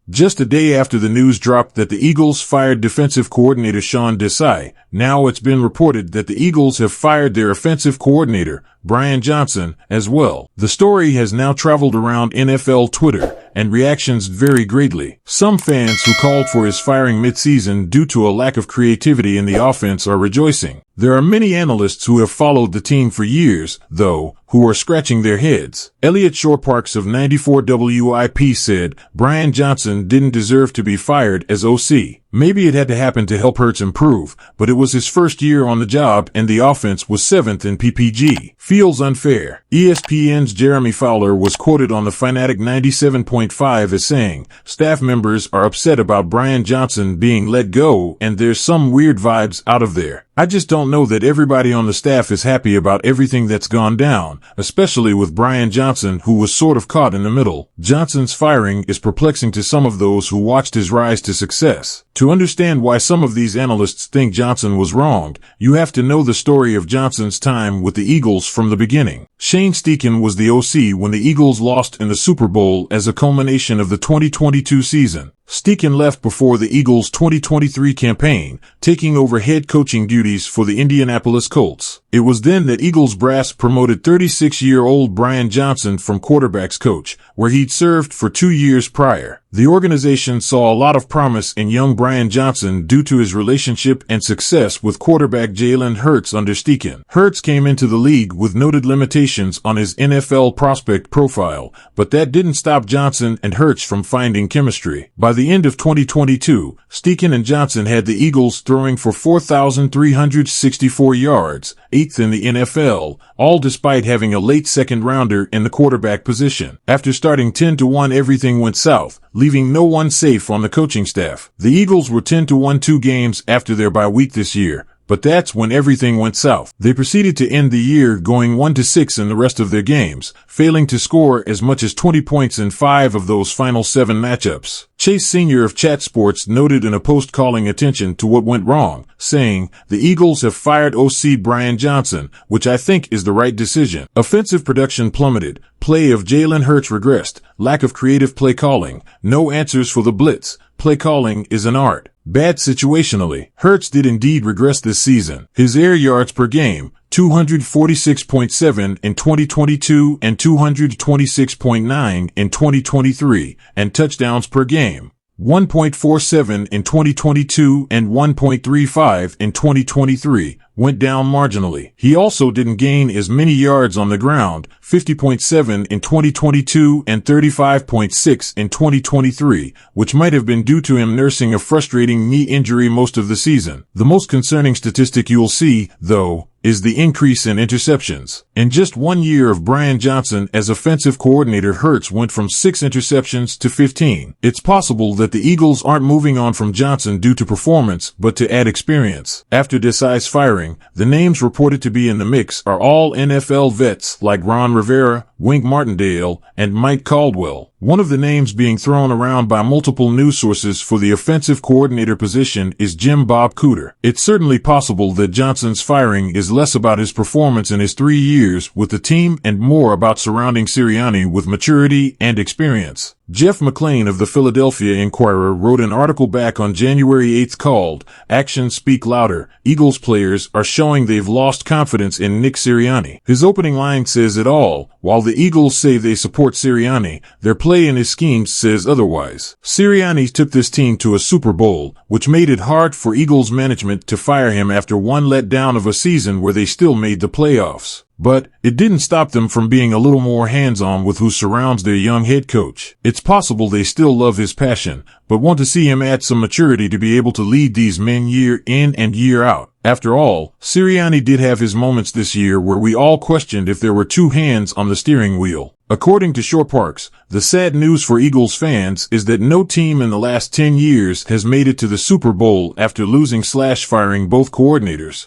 Just a day after the news dropped that the Eagles fired defensive coordinator Sean Desai, now it's been reported that the Eagles have fired their offensive coordinator, Brian Johnson, as well. The story has now traveled around NFL Twitter, and reactions vary greatly. Some fans who called for his firing mid-season due to a lack of creativity in the offense are rejoicing. There are many analysts who have followed the team for years, though, who are scratching their heads. Elliot Shorr-Parks of 94 WIP said, Brian Johnson didn't deserve to be fired as OC. Maybe it had to happen to help Hurts improve, but it was his first year on the job and the offense was 7th in PPG. Feels unfair. ESPN's Jeremy Fowler was quoted on the Fanatic 97.5 as saying, staff members are upset about Brian Johnson being let go and there's some weird vibes out of there. I just don't know that everybody on the staff is happy about everything that's gone down, especially with Brian Johnson, who was sort of caught in the middle. Johnson's firing is perplexing to some of those who watched his rise to success. To understand why some of these analysts think Johnson was wronged, you have to know the story of Johnson's time with the Eagles from the beginning. Shane Steichen was the OC when the Eagles lost in the Super Bowl as a culmination of the 2022 season. Steichen left before the Eagles' 2023 campaign, taking over head coaching duties for the Indianapolis Colts. It was then that Eagles brass promoted 36-year-old Brian Johnson from quarterbacks coach, where he'd served for 2 years prior. The organization saw a lot of promise in young Brian Johnson due to his relationship and success with quarterback Jalen Hurts under Steichen. Hurts came into the league with noted limitations on his NFL prospect profile, but that didn't stop Johnson and Hurts from finding chemistry. By the end of 2022, Steichen and Johnson had the Eagles throwing for 4,364 yards, 8th in the NFL, all despite having a late second-rounder in the quarterback position. After starting 10-1, everything went south, leaving no one safe on the coaching staff. The Eagles were 10-1 2 games after their bye week this year, but that's when everything went south. They proceeded to end the year going 1-6 in the rest of their games, failing to score as much as 20 points in 5 of those final 7 matchups. Chase Sr. of Chat Sports noted in a post calling attention to what went wrong, saying, the Eagles have fired OC Brian Johnson, which I think is the right decision. Offensive production plummeted, play of Jalen Hurts regressed, lack of creative play calling, no answers for the blitz. Play calling is an art. Bad situationally. Hurts did indeed regress this season. His air yards per game, 246.7 in 2022 and 226.9 in 2023, and touchdowns per game, 1.47 in 2022 and 1.35 in 2023, went down marginally. He also didn't gain as many yards on the ground, 50.7 in 2022 and 35.6 in 2023, which might have been due to him nursing a frustrating knee injury most of the season. The most concerning statistic you'll see, though, is the increase in interceptions. In just 1 year of Brian Johnson as offensive coordinator, Hurts went from 6 interceptions to 15. It's possible that the Eagles aren't moving on from Johnson due to performance, but to add experience. After Desai's firing, the names reported to be in the mix are all NFL vets like Ron Rivera, Wink Martindale, and Mike Caldwell. One of the names being thrown around by multiple news sources for the offensive coordinator position is Jim Bob Cooter. It's certainly possible that Johnson's firing is less about his performance in his 3 years with the team and more about surrounding Sirianni with maturity and experience. Jeff McLean of the Philadelphia Inquirer wrote an article back on January 8th called, Actions Speak Louder, Eagles players are showing they've lost confidence in Nick Sirianni. His opening line says it all. While the Eagles say they support Sirianni, their play in his schemes says otherwise. Sirianni took this team to a Super Bowl, which made it hard for Eagles management to fire him after one letdown of a season where they still made the playoffs. But it didn't stop them from being a little more hands-on with who surrounds their young head coach. It's possible they still love his passion, but want to see him add some maturity to be able to lead these men year in and year out. After all, Sirianni did have his moments this year where we all questioned if there were 2 hands on the steering wheel. According to Shorr-Parks, the sad news for Eagles fans is that no team in the last 10 years has made it to the Super Bowl after losing/firing both coordinators.